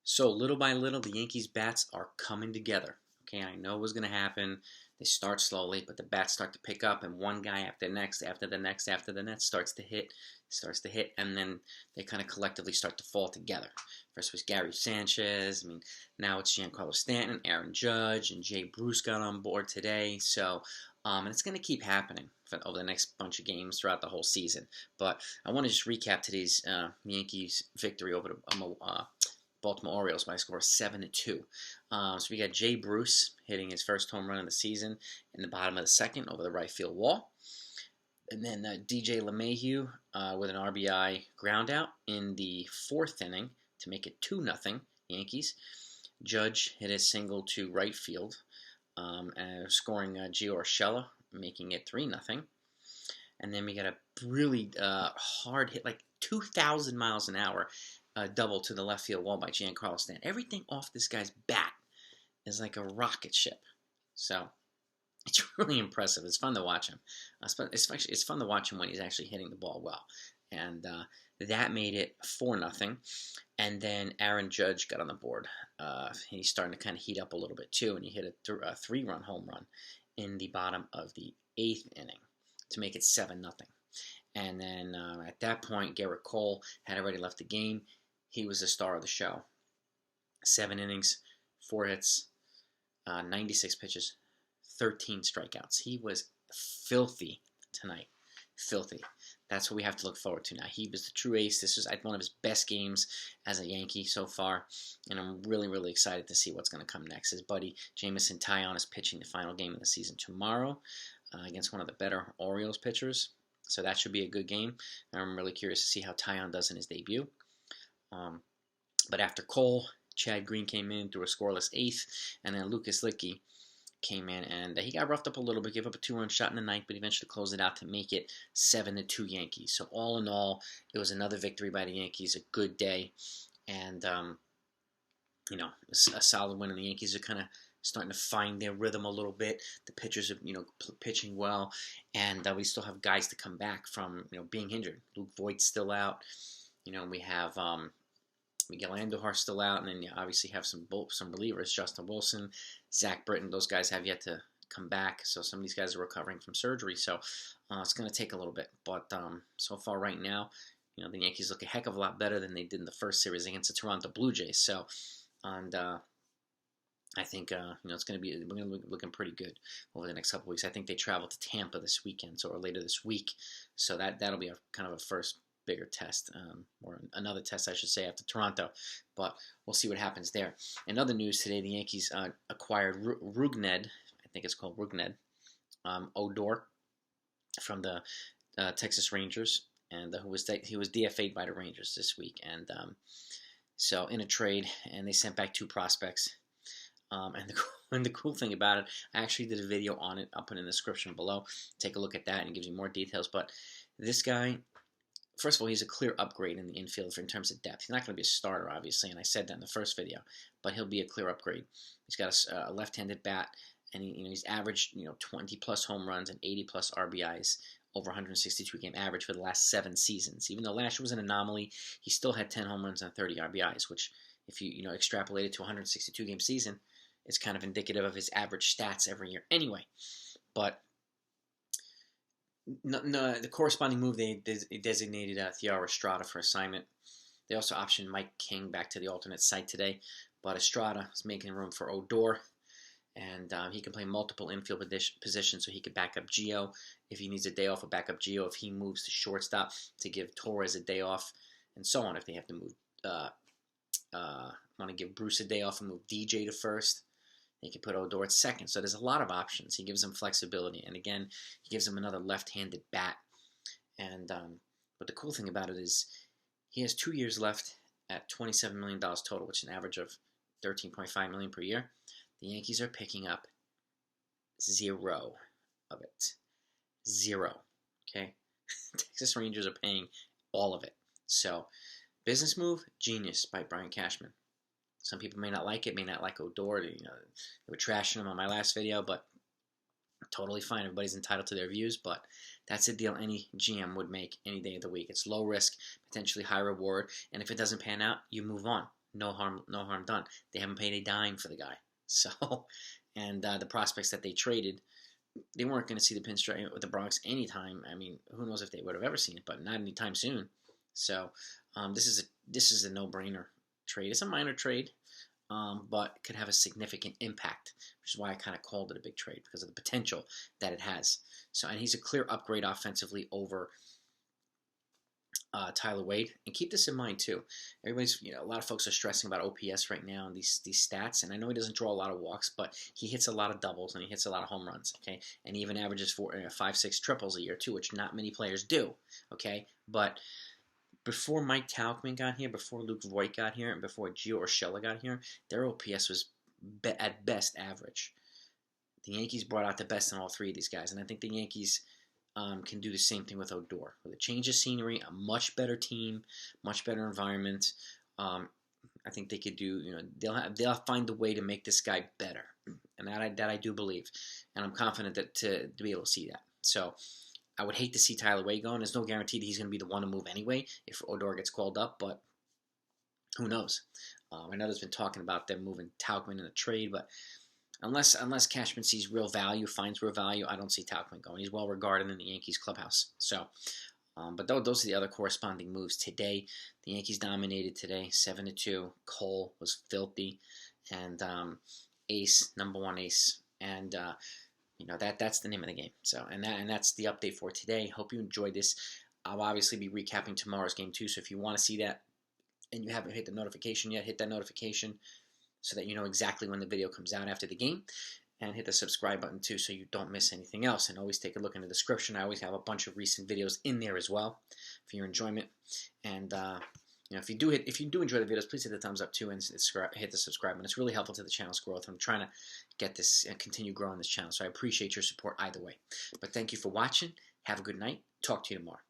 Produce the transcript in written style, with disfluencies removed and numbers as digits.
So little by little, the Yankees' bats are coming together. Okay, I know it was going to happen. They start slowly, but the bats start to pick up, and one guy after the next, after the next, after the next starts to hit, and then they kind of collectively start to fall together. First was Gary Sanchez. Now it's Giancarlo Stanton, Aaron Judge, and Jay Bruce got on board today. So, and it's going to keep happening over the next bunch of games throughout the whole season. But I want to just recap today's Yankees victory over the Baltimore Orioles by a score of 7-2. So we got Jay Bruce hitting his first home run of the season in the bottom of the second over the right field wall. And then DJ LeMahieu with an RBI ground out in the fourth inning to make it 2-0 Yankees. Judge hit a single to right field, scoring Gio Urshela, making it 3-0. And then we got a really hard hit, like 2,000 miles an hour, double to the left field wall by Giancarlo Stanton. Everything off this guy's bat is like a rocket ship. So it's really impressive. It's fun to watch him. It's fun to watch him when he's actually hitting the ball well. And that made it 4-0. And then Aaron Judge got on the board. He's starting to kind of heat up a little bit too, and he hit a 3-run home run in the bottom of the eighth inning to make it 7-0. And then at that point, Gerrit Cole had already left the game. He was the star of the show. 7 innings, 4 hits, 96 pitches, 13 strikeouts. He was filthy tonight. Filthy. That's what we have to look forward to now. He was the true ace. This was one of his best games as a Yankee so far, and I'm really, really excited to see what's going to come next. His buddy Jameson Taillon is pitching the final game of the season tomorrow against one of the better Orioles pitchers, so that should be a good game. I'm really curious to see how Taillon does in his debut. But after Cole, Chad Green came in through a scoreless eighth, and then Lucas Licky came in, and he got roughed up a little bit, gave up a 2-run shot in the ninth, but eventually closed it out to make it 7-2 Yankees. So all in all, it was another victory by the Yankees, a good day, and a solid win. And the Yankees are kind of starting to find their rhythm a little bit. The pitchers are pitching well, and we still have guys to come back from being injured. Luke Voigt's still out. We have Miguel Andujar still out, and then you obviously have some relievers, Justin Wilson, Zach Britton. Those guys have yet to come back, so some of these guys are recovering from surgery, so it's going to take a little bit. But so far right now, the Yankees look a heck of a lot better than they did in the first series against the Toronto Blue Jays. So, and I think it's going to be looking pretty good over the next couple weeks. I think they travel to Tampa this weekend, or later this week, so that'll be kind of a first bigger test, or another test, I should say, after Toronto. But we'll see what happens there. In other news today, the Yankees acquired Rougned, I think it's called Rougned, Odor, from the Texas Rangers, and he was DFA'd by the Rangers this week. And so in a trade, and they sent back 2 prospects. And the cool thing about it, I actually did a video on it. I'll put it in the description below. Take a look at that, and it gives you more details. But this guy, first of all, he's a clear upgrade in the infield in terms of depth. He's not going to be a starter, obviously, and I said that in the first video, but he'll be a clear upgrade. He's got a left-handed bat, and he's averaged 20-plus home runs and 80-plus RBIs over 162-game average for the last 7 seasons. Even though last year was an anomaly, he still had 10 home runs and 30 RBIs, which, if you extrapolate it to a 162-game season, it's kind of indicative of his average stats every year anyway. But the corresponding move, they designated Thairo Estrada for assignment. They also optioned Mike King back to the alternate site today, but Estrada is making room for Odor, and he can play multiple infield positions, so he could back up Gio if he needs a day off, or back up Gio if he moves to shortstop to give Torres a day off, and so on. If they have to move, want to give Bruce a day off and move DJ to first, they can put Odor at second. So there's a lot of options. He gives them flexibility. And again, he gives them another left-handed bat. And but the cool thing about it is he has 2 years left at $27 million total, which is an average of $13.5 million per year. The Yankees are picking up 0 of it. 0. Okay? Texas Rangers are paying all of it. So, business move, genius by Brian Cashman. Some people may not like it, may not like Odor. They were trashing him on my last video, but totally fine. Everybody's entitled to their views, but that's a deal any GM would make any day of the week. It's low risk, potentially high reward, and if it doesn't pan out, you move on. no harm done. They haven't paid a dime for the guy. So, and the prospects that they traded, they weren't going to see the pinstripe with the Bronx anytime. I mean, who knows if they would have ever seen it, but not anytime soon. So, this is a no-brainer trade. It's a minor trade, but could have a significant impact, which is why I kind of called it a big trade because of the potential that it has. So, and he's a clear upgrade offensively over Tyler Wade. And keep this in mind too. Everybody's, a lot of folks are stressing about OPS right now and these stats. And I know he doesn't draw a lot of walks, but he hits a lot of doubles and he hits a lot of home runs. Okay, and he even averages 5-6 triples a year too, which not many players do. Okay, but before Mike Tauchman got here, before Luke Voigt got here, and before Gio Urshela got here, their OPS was at best average. The Yankees brought out the best in all three of these guys, and I think the Yankees can do the same thing with Odor. With a change of scenery, a much better team, much better environment. I think they could do. They'll find a way to make this guy better, and that I do believe, and I'm confident that to be able to see that. So I would hate to see Tyler Wade going. There's no guarantee that he's going to be the one to move anyway if Odor gets called up, but who knows? I know there's been talking about them moving Tauchman in a trade, but unless Cashman sees real value, finds real value, I don't see Tauchman going. He's well regarded in the Yankees clubhouse. So, but those are the other corresponding moves today. The Yankees dominated today, 7-2. Cole was filthy, and ace, number one ace, and that's the name of the game. So, and that's the update for today. Hope you enjoyed this. I'll obviously be recapping tomorrow's game too. So if you want to see that and you haven't hit the notification yet, hit that notification so that you know exactly when the video comes out after the game. And hit the subscribe button too so you don't miss anything else. And always take a look in the description. I always have a bunch of recent videos in there as well for your enjoyment. And if you do enjoy the videos, please hit the thumbs up too and hit the subscribe button. It's really helpful to the channel's growth. I'm trying to get this and continue growing this channel. So I appreciate your support either way. But thank you for watching. Have a good night. Talk to you tomorrow.